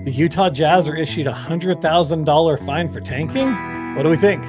The Utah Jazz are issued a $100,000 fine for tanking? What do we think?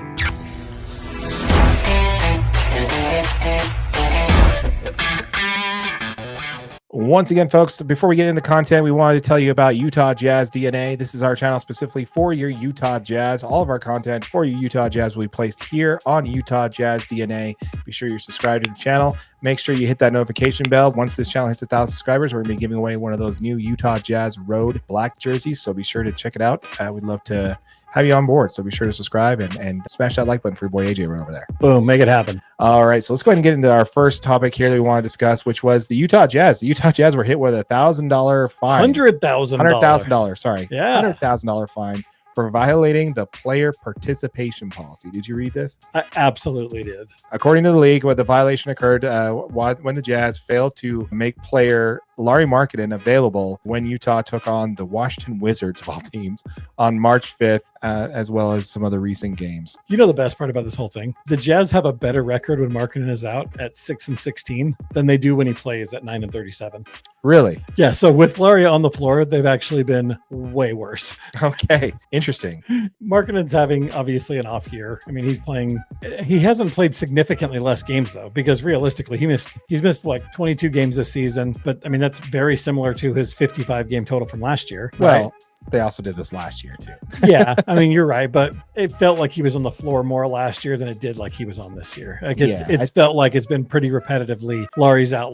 Once again, folks, before we get into the content, we wanted to tell you about Utah Jazz DNA. This is our channel specifically for your Utah Jazz. All of our content for your Utah Jazz will be placed here on Utah Jazz DNA. Be sure you're subscribed to the channel. Make sure you hit that notification bell. Once this channel hits 1,000 subscribers, we're going to be giving away one of those new Utah Jazz Road black jerseys. So be sure to check it out. We'd love to have you on board. So be sure to subscribe and smash that like button for your boy AJ right over there. Boom, make it happen. All right, so let's go ahead and get into our first topic here that we want to discuss, which was the Utah Jazz. The Utah Jazz were hit with a $1,000 fine. $100,000. Sorry. Yeah. $100,000 fine for violating the player participation policy. Did you read this? I absolutely did. According to the league, what the violation occurred when the Jazz failed to make player Lauri Markkanen available when Utah took on the Washington Wizards of all teams on March 5th, as well as some other recent games. You know the best part about this whole thing? The Jazz have a better record when Markkanen is out at 6-16 than they do when he plays at 9-37. Really? Yeah, so with Lauri on the floor, they've actually been way worse. Okay, interesting. Markkanen's having obviously an off year. I mean, he hasn't played significantly less games though, because realistically he's missed like 22 games this season, but I mean that's very similar to his 55 game total from last year. Well, right? They also did this last year too. Yeah, I mean you're right, but it felt like he was on the floor more last year than it did like he was on this year. Like it's felt like it's been pretty repetitively Lauri's out.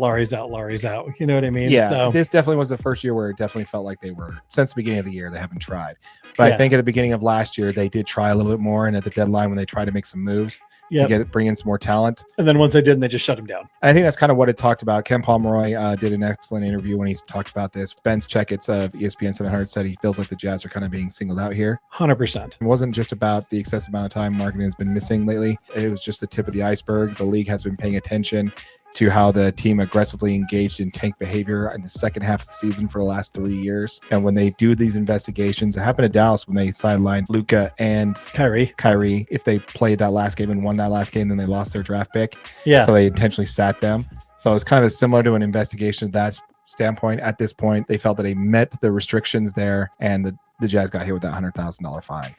You know what I mean? Yeah, so, this definitely was the first year where it definitely felt like they were, since the beginning of the year, they haven't tried. But I think at the beginning of last year, they did try a little bit more, and at the deadline when they tried to make some moves to bring in some more talent. And then once they did, they just shut him down. I think that's kind of what it talked about. Ken Pomeroy did an excellent interview when he talked about this. Ben Checketts of ESPN 700 said he feels like the Jazz are kind of being singled out here. 100%. It wasn't just about the excessive amount of time Markkanen has been missing lately. It was just the tip of the iceberg. The league has been paying attention to how the team aggressively engaged in tank behavior in the second half of the season for the last 3 years. And when they do these investigations, it happened to Dallas when they sidelined Luka and Kyrie. If they played that last game and won that last game, then they lost their draft pick. Yeah. So they intentionally sat them. So it's kind of similar to an investigation of that standpoint. At this point, they felt that they met the restrictions there, and the Jazz got hit with that $100,000 fine.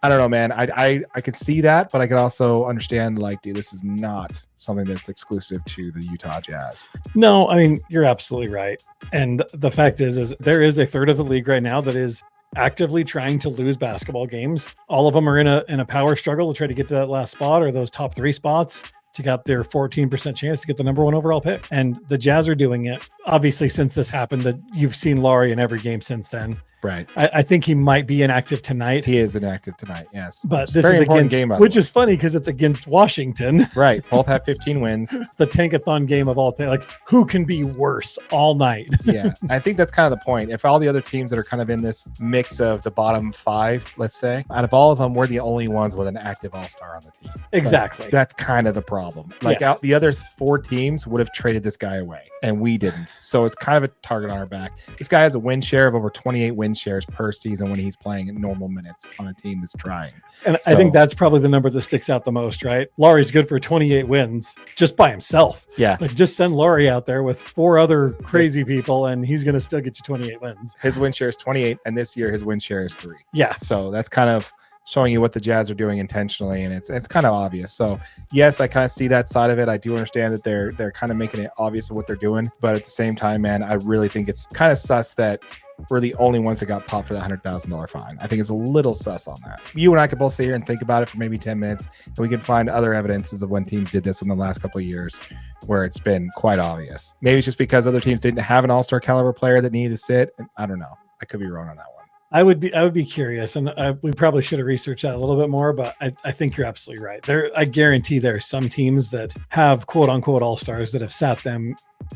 I don't know, man. I could see that, but I could also understand, like, dude, this is not something that's exclusive to the Utah Jazz. No, I mean, you're absolutely right. And the fact is there is a third of the league right now that is actively trying to lose basketball games. All of them are in a power struggle to try to get to that last spot or those top 3 spots to get their 14% chance to get the number 1 overall pick. And the Jazz are doing it. Obviously, since this happened, that you've seen Lauri in every game since then. Right. I think he might be inactive tonight. He is inactive tonight, yes. But this is against game, which is funny because it's against Washington. Right. Both have 15 wins. It's the tankathon game of all time. Like, who can be worse all night? Yeah. I think that's kind of the point. If all the other teams that are kind of in this mix of the bottom 5, let's say, out of all of them, we're the only ones with an active all-star on the team. Exactly. But that's kind of the problem. Like the other 4 teams would have traded this guy away, and we didn't. So it's kind of a target on our back. This guy has a win share of over 28 win shares per season when he's playing in normal minutes on a team that's trying. And I think that's probably the number that sticks out the most, right? Lauri's good for 28 wins just by himself. Yeah. Like, just send Lauri out there with 4 other crazy people and he's going to still get you 28 wins. His win share is 28, and this year his win share is 3. Yeah. So that's kind of showing you what the Jazz are doing intentionally, and it's kind of obvious. So yes, I kind of see that side of it. I do understand that they're kind of making it obvious of what they're doing, but at the same time, man, I really think it's kind of sus that we're the only ones that got popped for that $100,000 fine. I think it's a little sus on that. You and I could both sit here and think about it for maybe 10 minutes, and we can find other evidences of when teams did this in the last couple of years where it's been quite obvious. Maybe it's just because other teams didn't have an all-star caliber player that needed to sit. I don't know. I could be wrong on that one. I would be curious, and we probably should have researched that a little bit more, but I think you're absolutely right. I guarantee there are some teams that have quote unquote all-stars that have sat them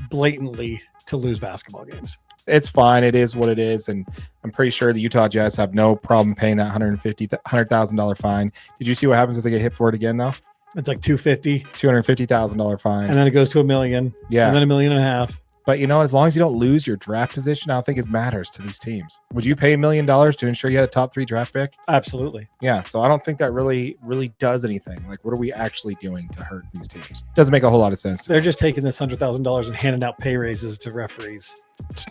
blatantly to lose basketball games. It's fine. It is what it is. And I'm pretty sure the Utah Jazz have no problem paying that $100,000 fine. Did you see what happens if they get hit for it again, though? It's like $250,000 fine. And then it goes to $1 million. Yeah. And then $1.5 million. But, you know, as long as you don't lose your draft position, I don't think it matters to these teams. Would you pay $1 million to ensure you had a top 3 draft pick? Absolutely. Yeah. So I don't think that really does anything. Like, what are we actually doing to hurt these teams? Doesn't make a whole lot of sense. They're just taking this $100,000 and handing out pay raises to referees.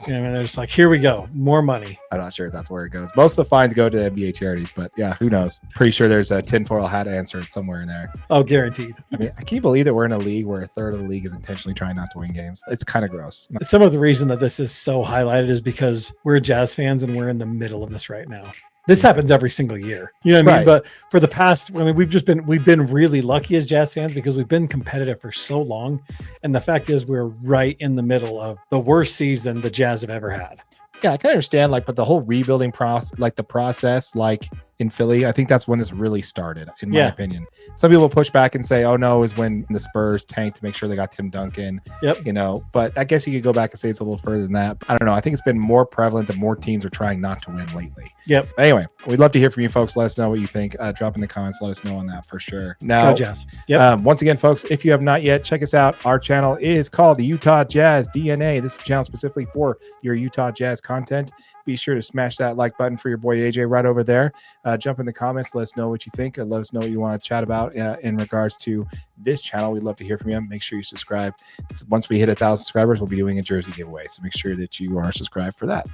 I mean, they're just like, here we go, more money. I'm not sure if that's where it goes. Most of the fines go to NBA charities, but yeah, who knows? Pretty sure there's a tinfoil hat answer somewhere in there. Oh, guaranteed. I mean, I can't believe that we're in a league where a third of the league is intentionally trying not to win games. It's kind of gross. Some of the reason that this is so highlighted is because we're Jazz fans and we're in the middle of this right now. This happens every single year. You know what I mean? Right. But for the past, I mean, we've been really lucky as Jazz fans because we've been competitive for so long. And the fact is we're right in the middle of the worst season the Jazz have ever had. Yeah, I can understand, like, but the whole rebuilding process, like in Philly, I think that's when this really started, in my opinion. Some people push back and say, oh no, it was when the Spurs tanked to make sure they got Tim Duncan. Yep. You know, but I guess you could go back and say it's a little further than that. I don't know. I think it's been more prevalent that more teams are trying not to win lately. Yep. But anyway, we'd love to hear from you folks. Let us know what you think. Drop in the comments. Let us know on that for sure. Now, Go Jazz. Yep. Once again, folks, if you have not yet, check us out. Our channel is called the Utah Jazz DNA. This is a channel specifically for your Utah Jazz content. Be sure to smash that like button for your boy AJ right over there. Jump in the comments. Let us know what you think. Let us know what you want to chat about in regards to this channel. We'd love to hear from you. Make sure you subscribe. Once we hit 1,000 subscribers, we'll be doing a jersey giveaway. So make sure that you are subscribed for that.